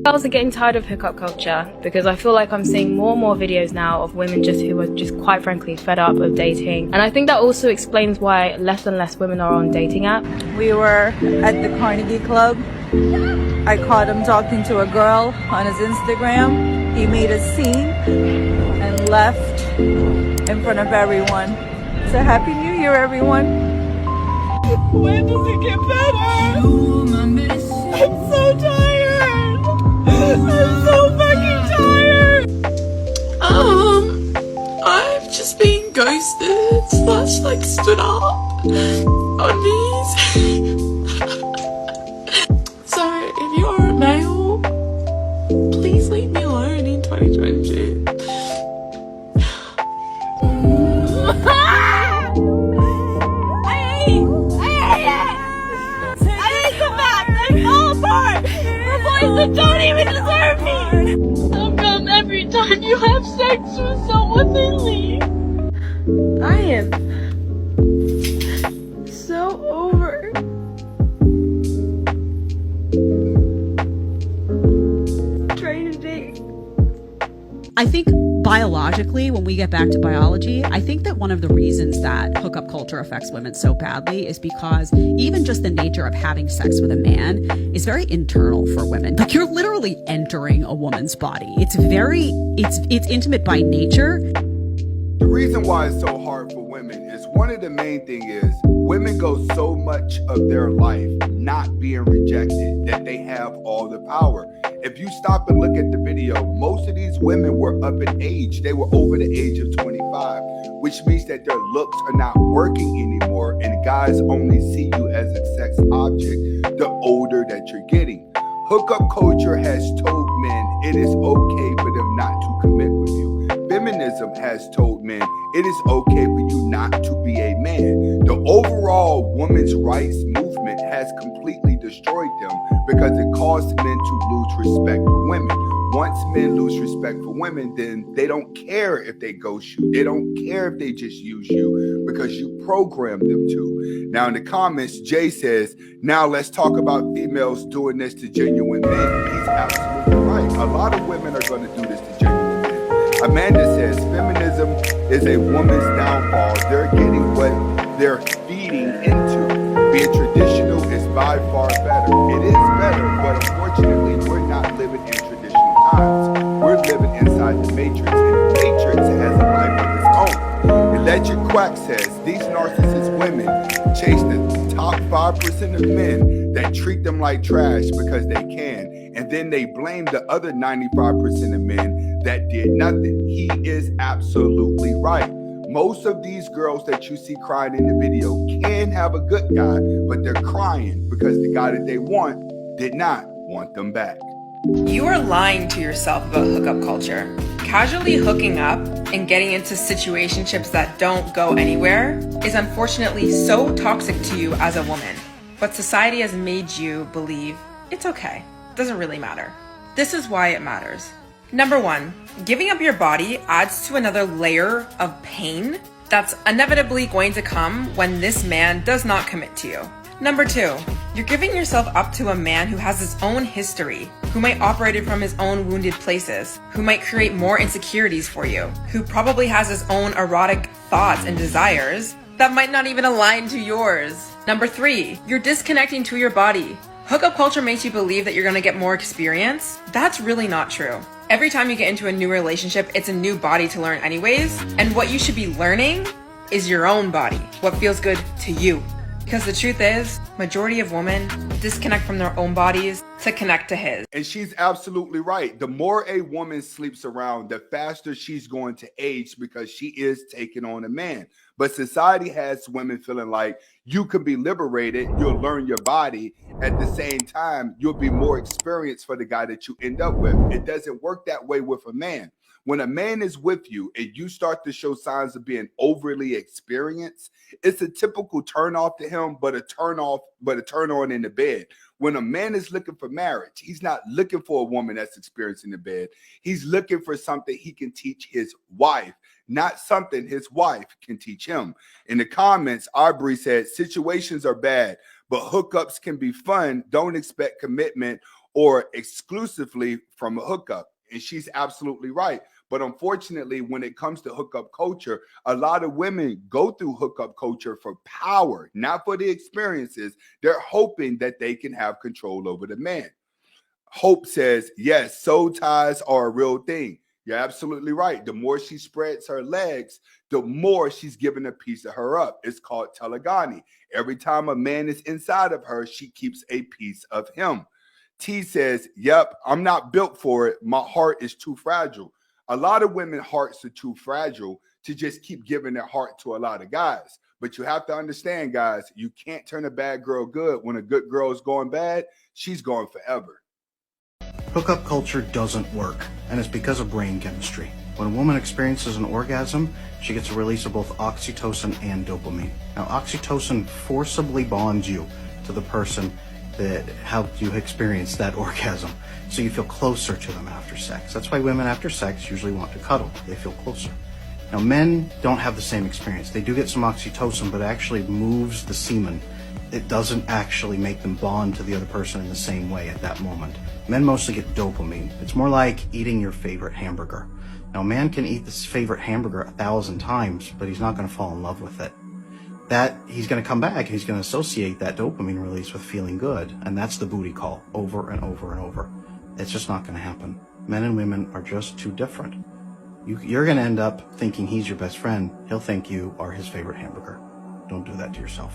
Girls are getting tired of hookup culture because I feel like I'm seeing more and more videos now of women who are just quite frankly fed up of dating. And I think that also explains why less and less women are on dating apps. We were at the Carnegie Club. I caught him talking to a girl on his Instagram. He made a scene and left in front of everyone. So Happy New Year, everyone. When does it get better? I'm so tired. I'm so fucking tired. I've just been ghosted / like stood up on these. So if you're a male, please leave me alone in 2022. That don't even deserve me. How come every time you have sex with someone they leave? I am so over trying to date. I think biologically, when we get back to biology, I think that one of the reasons that hookup culture affects women so badly is because even just the nature of having sex with a man is very internal for women. Like, you're literally entering a woman's body. It's intimate by nature. The reason why it's so hard for women is one of the main thing is women go so much of their life not being rejected that they have all the power. If you stop and look at the video, most of these women were up in age. They were over the age of 25, which means that their looks are not working anymore, and guys only see you as a sex object the older that you're getting. Hookup culture has told men it is okay for them not to commit with you. Feminism has told men it is okay for you not to be a man. The overall women's rights movement has completely destroyed them because it caused men to lose respect for women. Once men lose respect for women, then they don't care if they ghost you. They don't care if they just use you because you programmed them to. Now in the comments, Jay says, now let's talk about females doing this to genuine men. He's absolutely right. A lot of women are going to do this to genuine men. Amanda says, feminism is a woman's downfall. They're getting what they're feeding into. Being traditional is by far better. It is better, but unfortunately, we're not living in traditional times. We're living inside the Matrix, and the Matrix has a life of its own. Electric Quack says, these narcissist women chase the top 5% of men that treat them like trash because they can, and then they blame the other 95% of men that did nothing. He is absolutely right. Most of these girls that you see crying in the video can have a good guy, but they're crying because the guy that they want did not want them back. You are lying to yourself about hookup culture. Casually hooking up and getting into situationships that don't go anywhere is unfortunately so toxic to you as a woman. But society has made you believe it's okay. It doesn't really matter. This is why it matters. Number 1, giving up your body adds to another layer of pain that's inevitably going to come when this man does not commit to you. Number 2, you're giving yourself up to a man who has his own history, who might operate from his own wounded places, who might create more insecurities for you, who probably has his own erotic thoughts and desires that might not even align to yours. Number 3, you're disconnecting to your body. Hookup culture makes you believe that you're going to get more experience. That's really not true. Every time you get into a new relationship, it's a new body to learn anyways, and what you should be learning is your own body, what feels good to you. Because the truth is, majority of women disconnect from their own bodies to connect to his. And she's absolutely right. The more a woman sleeps around, the faster she's going to age because she is taking on a man. But society has women feeling like you can be liberated, you'll learn your body. At the same time, you'll be more experienced for the guy that you end up with. It doesn't work that way with a man. When a man is with you and you start to show signs of being overly experienced, it's a typical turn off to him, but a turn on in the bed. When a man is looking for marriage, he's not looking for a woman that's experienced in the bed. He's looking for something he can teach his wife, not something his wife can teach him. In the comments, Aubrey said, situations are bad, but hookups can be fun. Don't expect commitment or exclusively from a hookup. And she's absolutely right. But unfortunately, when it comes to hookup culture, a lot of women go through hookup culture for power, not for the experiences. They're hoping that they can have control over the man. Hope says, yes, soul ties are a real thing. You're absolutely right. The more she spreads her legs, the more she's giving a piece of her up. It's called telegony. Every time a man is inside of her, she keeps a piece of him. T says, yep, I'm not built for it. My heart is too fragile. A lot of women's hearts are too fragile to just keep giving their heart to a lot of guys. But you have to understand, guys, you can't turn a bad girl good. When a good girl is going bad, she's going forever. Hookup culture doesn't work, and it's because of brain chemistry. When a woman experiences an orgasm, she gets a release of both oxytocin and dopamine. Now, oxytocin forcibly bonds you to the person that helped you experience that orgasm, so you feel closer to them after sex. That's why women after sex usually want to cuddle. They feel closer. Now, men don't have the same experience. They do get some oxytocin, but it actually moves the semen. It doesn't actually make them bond to the other person in the same way at that moment. Men mostly get dopamine. It's more like eating your favorite hamburger. Now, a man can eat this favorite hamburger 1,000 times, but he's not going to fall in love with it. That he's going to come back and he's going to associate that dopamine release with feeling good, and that's the booty call over and over and over. It's just not going to happen. Men and women are just too different. You're going to end up thinking he's your best friend. He'll think you are his favorite hamburger. Don't do that to yourself.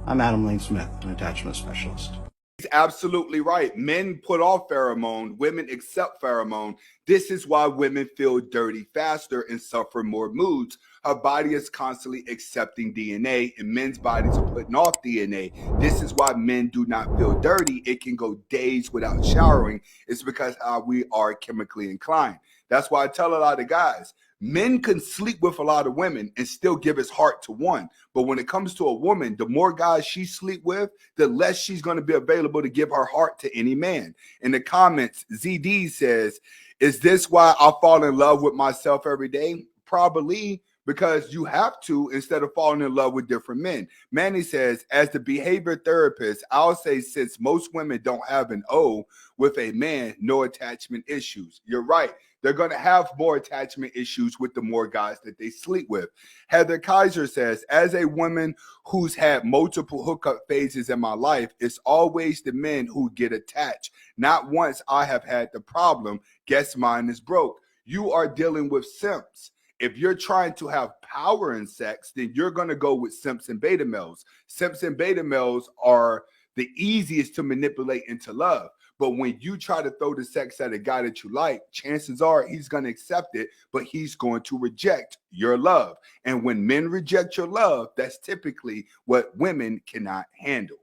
I'm Adam Lane Smith, an attachment specialist. He's absolutely right. Men put off pheromone, women accept pheromone. This is why women feel dirty faster and suffer more moods. Her body is constantly accepting DNA, and men's bodies are putting off DNA. This is why men do not feel dirty. It can go days without showering. It's because we are chemically inclined. That's why I tell a lot of guys, men can sleep with a lot of women and still give his heart to one. But when it comes to a woman, the more guys she sleep with, the less she's going to be available to give her heart to any man. In the comments, ZD says, is this why I fall in love with myself every day? Probably, because you have to instead of falling in love with different men. Manny says, as the behavior therapist, I'll say since most women don't have an O with a man, no attachment issues. You're right. They're going to have more attachment issues with the more guys that they sleep with. Heather Kaiser says, as a woman who's had multiple hookup phases in my life, it's always the men who get attached. Not once I have had the problem. Guess mine is broke. You are dealing with simps. If you're trying to have power in sex, then you're going to go with simps and beta males. Simps and beta males are the easiest to manipulate into love. But when you try to throw the sex at a guy that you like, chances are he's going to accept it, but he's going to reject your love. And when men reject your love, that's typically what women cannot handle.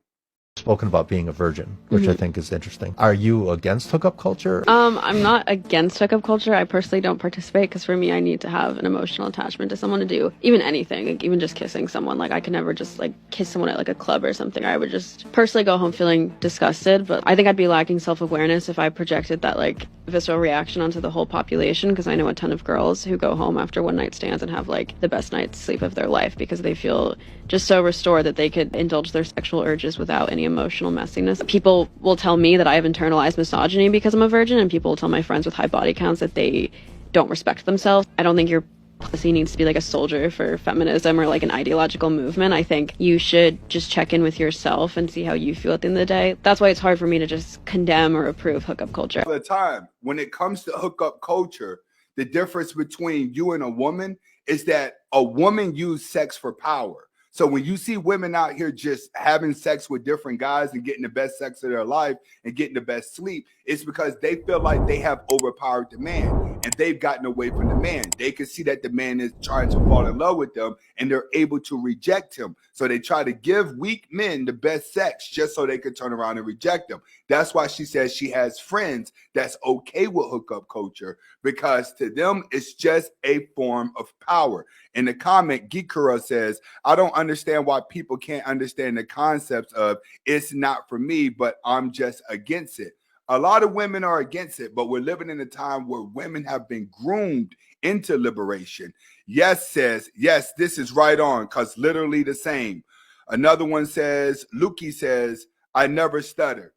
Spoken about being a virgin, which I think is interesting. Are you against hookup culture? I'm not against hookup culture. I personally don't participate because for me, I need to have an emotional attachment to someone to do even anything, like even just kissing someone. Like I could never just like kiss someone at like a club or something. I would just personally go home feeling disgusted, but I think I'd be lacking self-awareness if I projected that like visceral reaction onto the whole population, because I know a ton of girls who go home after one night stands and have like the best night's sleep of their life because they feel just so restored that they could indulge their sexual urges without any emotional messiness. People will tell me that I have internalized misogyny because I'm a virgin, and people will tell my friends with high body counts that they don't respect themselves. I don't think your pussy needs to be like a soldier for feminism or like an ideological movement. I think you should just check in with yourself and see how you feel at the end of the day. That's why it's hard for me to just condemn or approve hookup culture. All the time, when it comes to hookup culture, the difference between you and a woman is that a woman uses sex for power. So when you see women out here just having sex with different guys and getting the best sex of their life and getting the best sleep, it's because they feel like they have overpowered the man and they've gotten away from the man. They can see that the man is trying to fall in love with them and they're able to reject him. So they try to give weak men the best sex just so they can turn around and reject them. That's why she says she has friends that's okay with hookup culture, because to them, it's just a form of power. In the comment, Gikura says, I don't understand why people can't understand the concepts of it's not for me, but I'm just against it. A lot of women are against it, but we're living in a time where women have been groomed into liberation. Yes says, yes, this is right on, because literally the same. Another one says, Lukey says, I never stutter.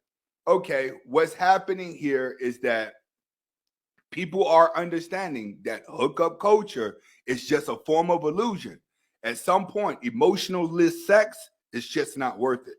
Okay, what's happening here is that people are understanding that hookup culture is just a form of illusion. At some point, emotionless sex is just not worth it.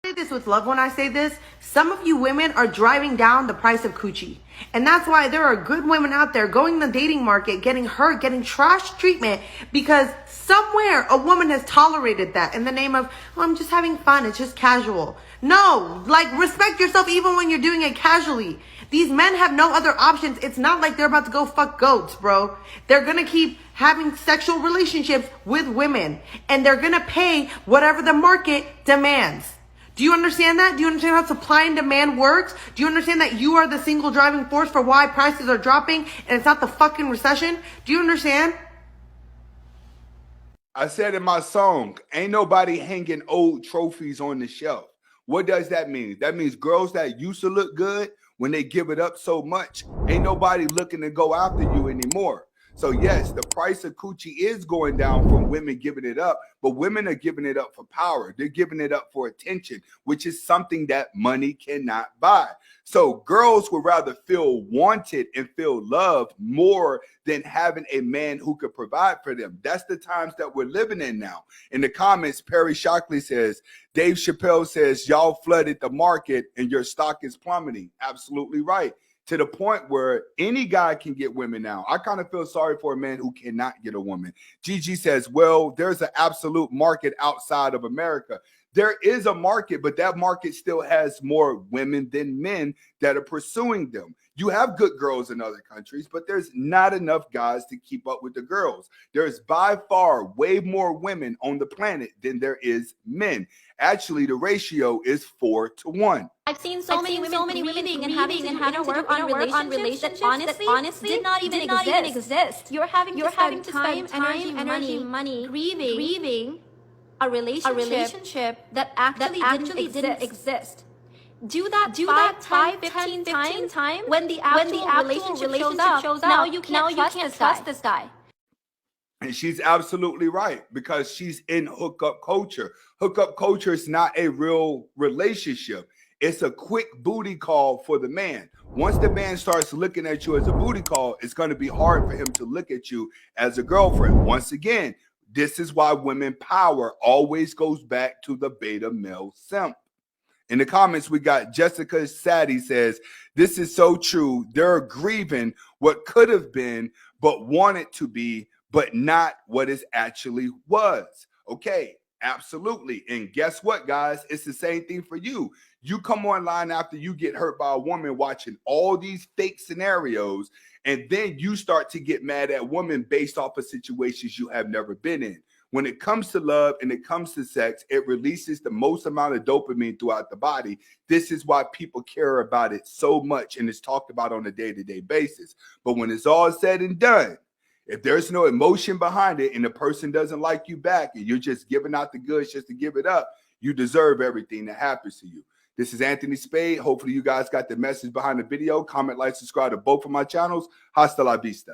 I say this with love when I say this. Some of you women are driving down the price of coochie. And that's why there are good women out there going in the dating market, getting hurt, getting trash treatment, because somewhere a woman has tolerated that in the name of, oh, I'm just having fun. It's just casual. No, like, respect yourself even when you're doing it casually. These men have no other options. It's not like they're about to go fuck goats, bro. They're gonna keep having sexual relationships with women, and they're gonna pay whatever the market demands. Do you understand that? Do you understand how supply and demand works? Do you understand that you are the single driving force for why prices are dropping and it's not the fucking recession? Do you understand? I said in my song, ain't nobody hanging old trophies on the shelf. What does that mean? That means girls that used to look good, when they give it up so much, ain't nobody looking to go after you anymore. So yes, the price of coochie is going down from women giving it up, but women are giving it up for power. They're giving it up for attention, which is something that money cannot buy. So girls would rather feel wanted and feel loved more than having a man who could provide for them. That's the times that we're living in now. In the comments, Perry Shockley says, Dave Chappelle says, y'all flooded the market and your stock is plummeting. Absolutely right. To the point where any guy can get women now. I kind of feel sorry for a man who cannot get a woman. Gigi says, well, there's an absolute market outside of America. There is a market, but that market still has more women than men that are pursuing them. You have good girls in other countries, but there's not enough guys to keep up with the girls. There's by far way more women on the planet than there is men. Actually, the ratio is 4 to 1. I've seen so many women grieving and having to work on relationships that honestly did not even exist. You're having to spend time, energy, money grieving a relationship that actually didn't exist. Do that 5, 10, 15 times when the actual relationship shows up. Now you can't trust this guy. And she's absolutely right, because she's in hookup culture. Hookup culture is not a real relationship. It's a quick booty call for the man. Once the man starts looking at you as a booty call, it's going to be hard for him to look at you as a girlfriend. Once again, this is why women power always goes back to the beta male simp. In the comments, we got Jessica Sadie says, this is so true. They're grieving what could have been, but wanted to be, but not what it actually was. Okay, absolutely. And guess what, guys? It's the same thing for you. You come online after you get hurt by a woman watching all these fake scenarios, and then you start to get mad at women based off of situations you have never been in. When it comes to love and it comes to sex, it releases the most amount of dopamine throughout the body. This is why people care about it so much, and it's talked about on a day-to-day basis. But when it's all said and done, if there's no emotion behind it and the person doesn't like you back and you're just giving out the goods just to give it up, you deserve everything that happens to you. This is Anthony Spade. Hopefully you guys got the message behind the video. Comment, like, subscribe to both of my channels. Hasta la vista.